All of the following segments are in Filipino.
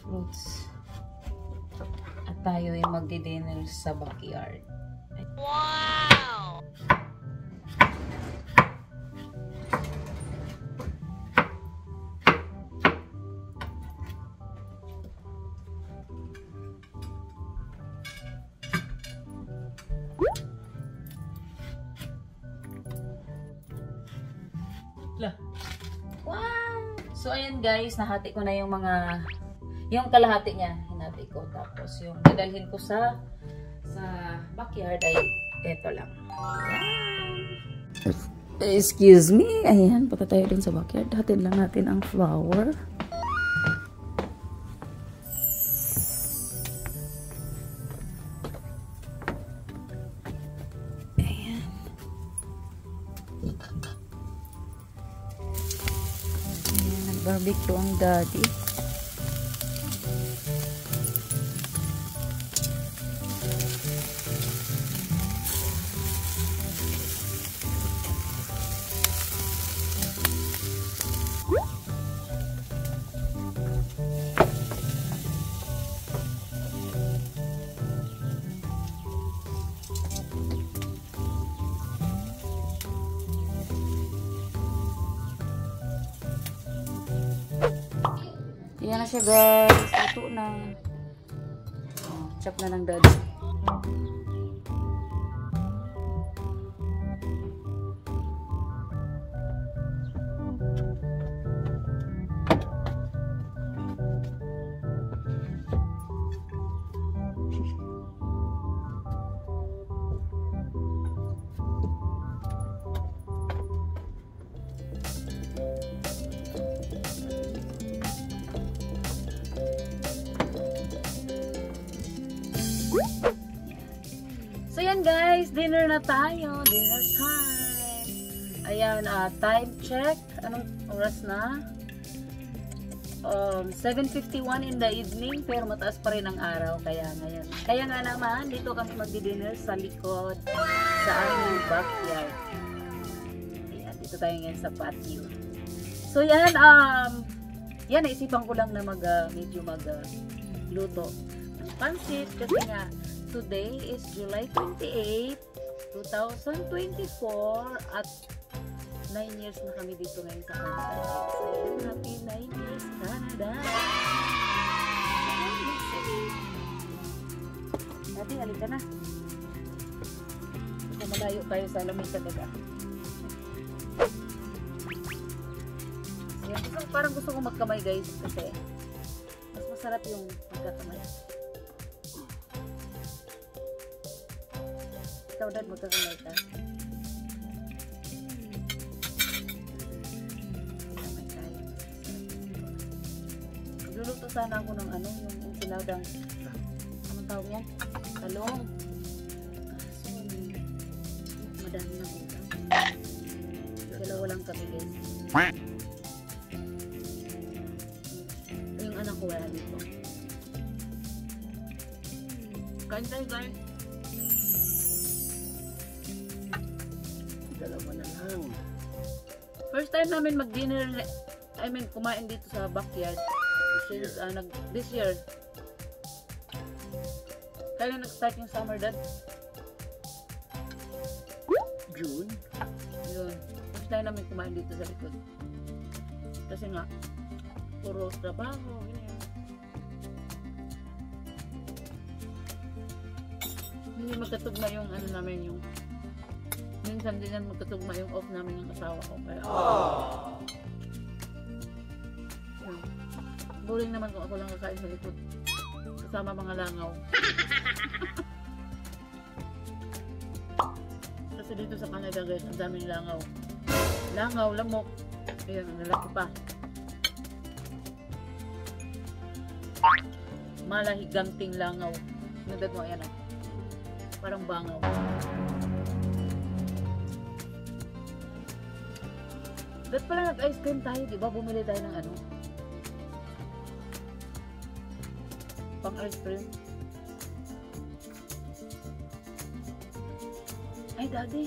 fruits. At tayo ay magdi-dinner sa backyard. Wow! Wow! So, ayan guys, nahati ko na yung kalahati niya, hinati ko. Tapos, yung dadalhin ko sa backyard ay eto lang. Ayan. Excuse me. Ayan, punta tayo dun sa backyard. Hatin lang natin ang flower. Barbecue ang daddy. Yan na siya guys. Ito na. Chop na ng daddy. So yan guys, dinner na tayo. Dinner time. Ayan, time check. Anong oras na? 7:51 in the evening, pero mataas pa rin ang araw. Kaya ngayon. Kaya nga naman, dito kami magdi-dinner sa likod sa aming backyard. Ayan, dito tayo ngayon sa patio. So yan, yan, naisipan ko lang na medyo luto ng pansit kasi nga today is July 28, 2024 at 9 years na kami dito ngayon sa Canada. So, happy 9 years Canada! Dati, halika na. So, malayo tayo sa lamig talaga. Ayan, parang gusto ko magkamay guys kasi mas masarap yung magkakamay. Ikaw dad, magkakamay ka. Magkakamay tayo. Magluluto sana ako ng yung sinadang, anong tawag yan? Talong. So, madami na utang. Dalawa lang kami guys. Yung anak ko wala dito. Kain tayo guys. Dalawa na lang. First time namin mag-dinner, kumain dito sa backyard. Since this year. Kailan nag-start yung summer dad? June. Yun. First time namin kumain dito sa likod. Kasi nga, puro trabaho. Hindi magkatugma yung namin yung minsan din yan magkatugma yung off namin ng asawa ko. Kaya, boring naman kung ako lang kakain sa likod. Kasama mga langaw. Kasi dito sa Canada guys, ang daming langaw. Langaw, lamok. Ayan, ang lalaki pa. Malahiganting langaw. Nagdag mo, ayan parang bangaw. Dapat pala nag-ice cream tayo, di ba? Bumili tayo ng pang ice cream. Ay, daddy.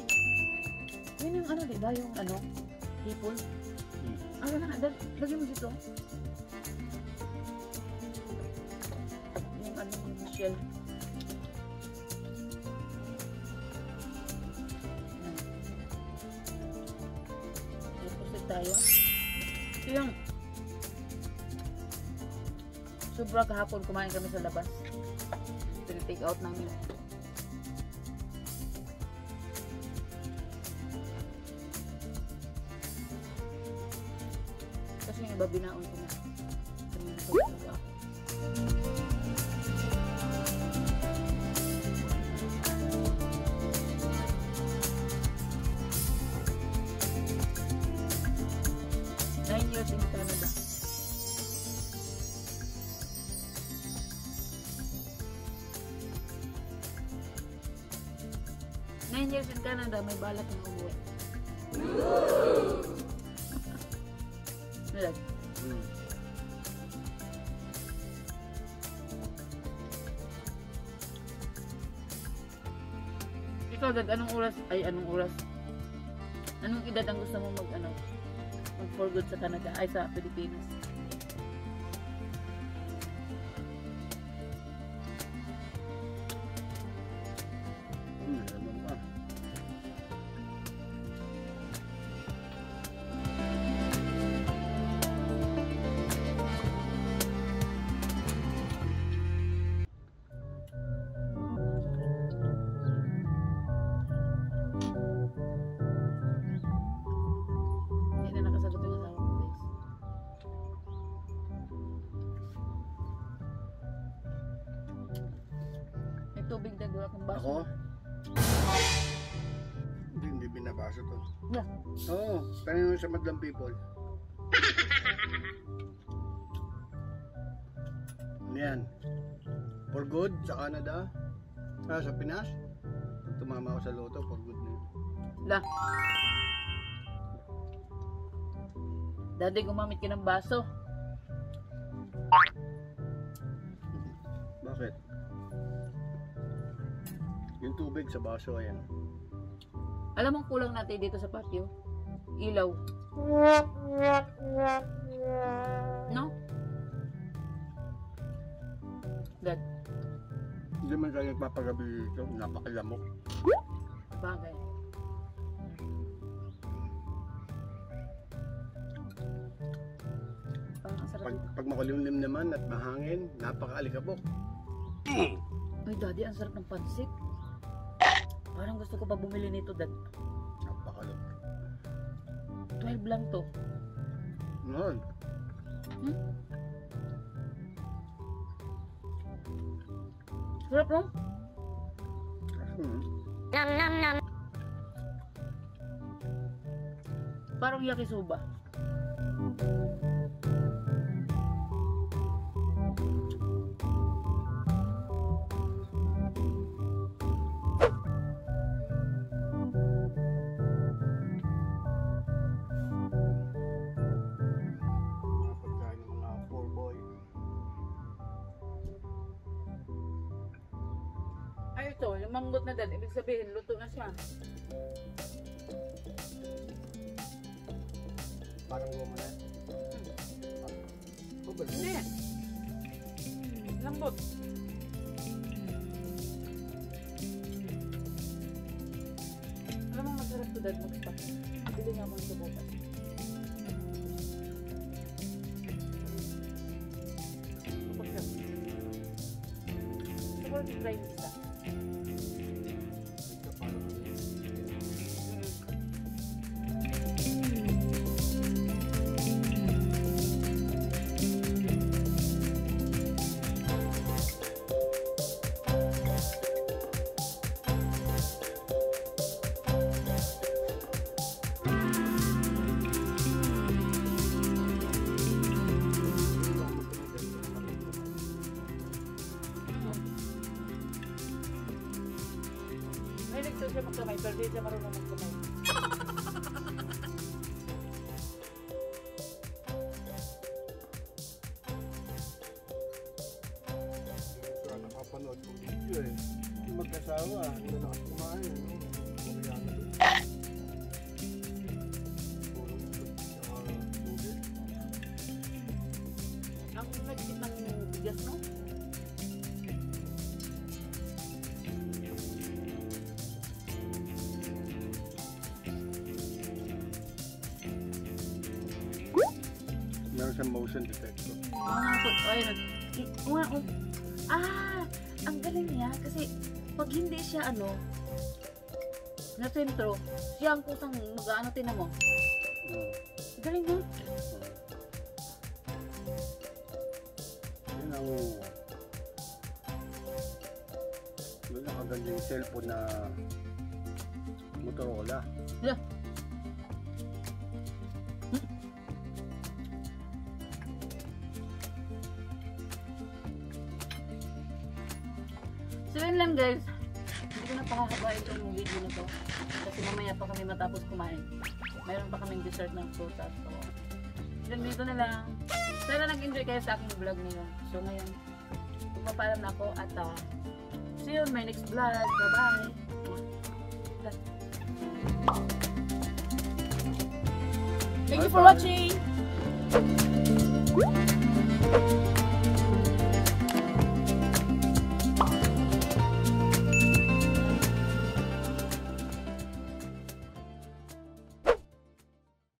Yun yung di ba? Yung hipon. Lagyan mo dito. Michelle. Deposit tayo. Ito yung sobra kahapon kumain kami sa labas. Take out namin. Kasi yung iba binaon ko na. Kami na ako. Nine years in Canada. Years in Canada, may balak ng umuwi. Nalag. Ikaw, Dad, anong oras? Anong edad ang gusto mo mag for good sa Canada, ay sa Pilipinas? Tubig na doon akong baso. Ako? Hindi binabaso to. Yeah. Oo, kanino sa Madlang People. Yan. For good sa Canada. Sa Pinas. Pag tumama ako sa loto, for good na yun. Lah. Daddy, gumamit ka ng baso. Bakit? Yung tubig sa baso, ayan. Alam mo kulang natin dito sa patio? Ilaw. No? Dad. Hindi man tayo nagpapagabi dito, napakalamok. Bagay. Parang ang sarap dito. Pag makulimlim naman at mahangin, napakaalikabok. Ay, Daddy, ang sarap ng pansit. Parang gusto ko pa bumili nito, Dad. Napakalok. 12 lang to. Noon. Sarap, no? Parang yakisoba. Ito, yung manggot na dad, ibig sabihin, luto na siya. Parang goma na. Hindi. Lambot. Alam mo, masarap to dad, mag-spa. Bili nga mo ito bukas. Siguro try yung isa. May nagto siya magkamay, pero di siya marunong magkamay. Nakapanood kong video eh. Yung mag-asawa, hindi na kumain. Ang nagsit ng bigas, no? meron siyang motion detector. Ang galing niya kasi pag hindi siya na sentro, siya ang kusang mag-ano, tinan mo. Galing mo. Yun ang nakaganda yung cellphone na Motorola. Yeah. So yun lang guys, hindi ko na pakakabain itong video na to kasi mamaya pa kami matapos kumain, mayroon pa kaming dessert ng prutas. So yun, dito na lang. Sana nag-enjoy kayo sa aking vlog ngayon. So ngayon, pagpapaalam na ako at see you in my next vlog. Bye bye. Thank you for watching.